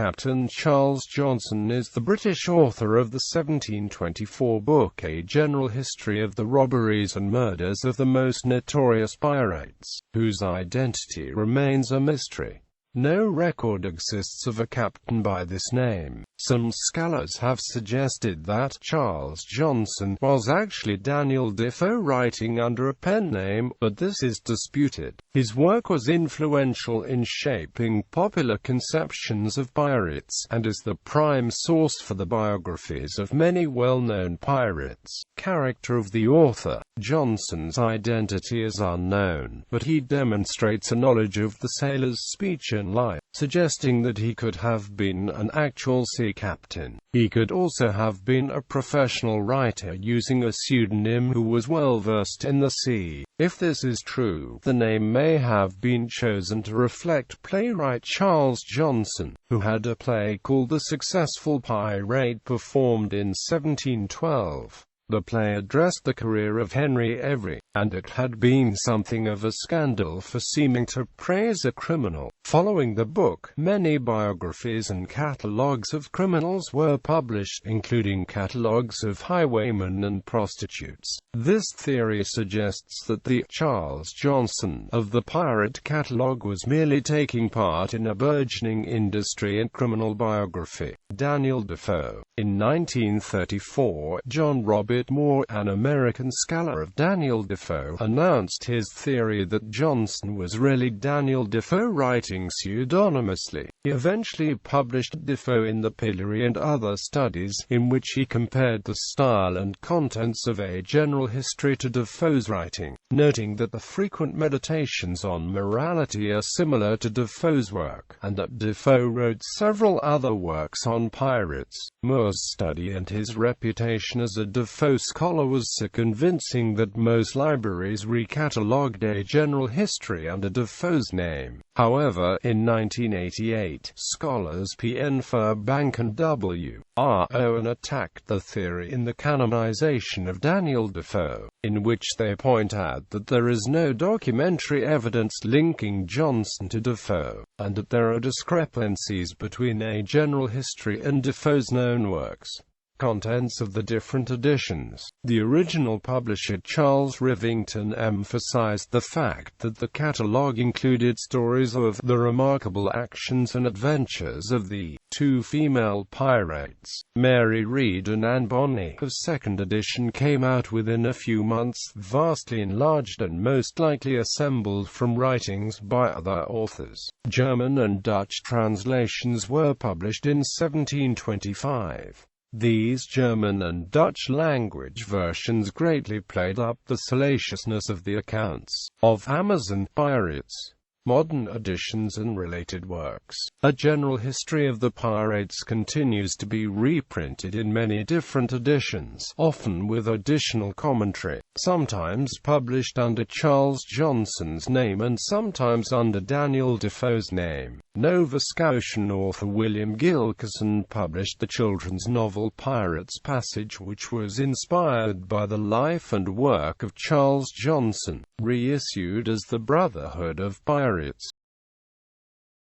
Captain Charles Johnson is the British author of the 1724 book A General History of the Robberies and Murders of the Most Notorious Pyrates, whose identity remains a mystery. No record exists of a captain by this name. Some scholars have suggested that Charles Johnson was actually Daniel Defoe writing under a pen name, but this is disputed. His work was influential in shaping popular conceptions of pirates, and is the prime source for the biographies of many well-known pirates. Character of the author. Johnson's identity is unknown, but he demonstrates a knowledge of the sailor's speech and life, suggesting that he could have been an actual sea captain. He could also have been a professional writer using a pseudonym who was well versed in the sea. If this is true, the name may have been chosen to reflect playwright Charles Johnson, who had a play called The Successful Pirate performed in 1712. The play addressed the career of Henry Every, and it had been something of a scandal for seeming to praise a criminal. Following the book, many biographies and catalogues of criminals were published, including catalogues of highwaymen and prostitutes. This theory suggests that the Charles Johnson of the pirate catalogue was merely taking part in a burgeoning industry in criminal biography. Daniel Defoe. In 1934, John Robert Moore, an American scholar of Daniel Defoe, announced his theory that Johnson was really Daniel Defoe writing pseudonymously. He eventually published Defoe in the Pillory and Other Studies, in which he compared the style and contents of A General History to Defoe's writing, noting that the frequent meditations on morality are similar to Defoe's work, and that Defoe wrote several other works on pirates. Moore's study and his reputation as a Defoe scholar was so convincing that most libraries recatalogued A General History under Defoe's name. However, in 1988, scholars P. N. Furbank and W. R. Owen attacked the theory in the canonization of Daniel Defoe, in which they point out that there is no documentary evidence linking Johnson to Defoe, and that there are discrepancies between A General History and Defoe's known works. Contents of the different editions. The original publisher Charles Rivington emphasized the fact that the catalogue included stories of the remarkable actions and adventures of the two female pirates, Mary Read and Anne Bonny. The second edition came out within a few months, vastly enlarged and most likely assembled from writings by other authors. German and Dutch translations were published in 1725. These German and Dutch language versions greatly played up the salaciousness of the accounts of Amazon pirates. Modern editions and related works. A General History of the Pyrates continues to be reprinted in many different editions, often with additional commentary, sometimes published under Charles Johnson's name and sometimes under Daniel Defoe's name. Nova Scotian author William Gilkyson published the children's novel Pyrates Passage, which was inspired by the life and work of Charles Johnson, reissued as The Brotherhood of Pirates.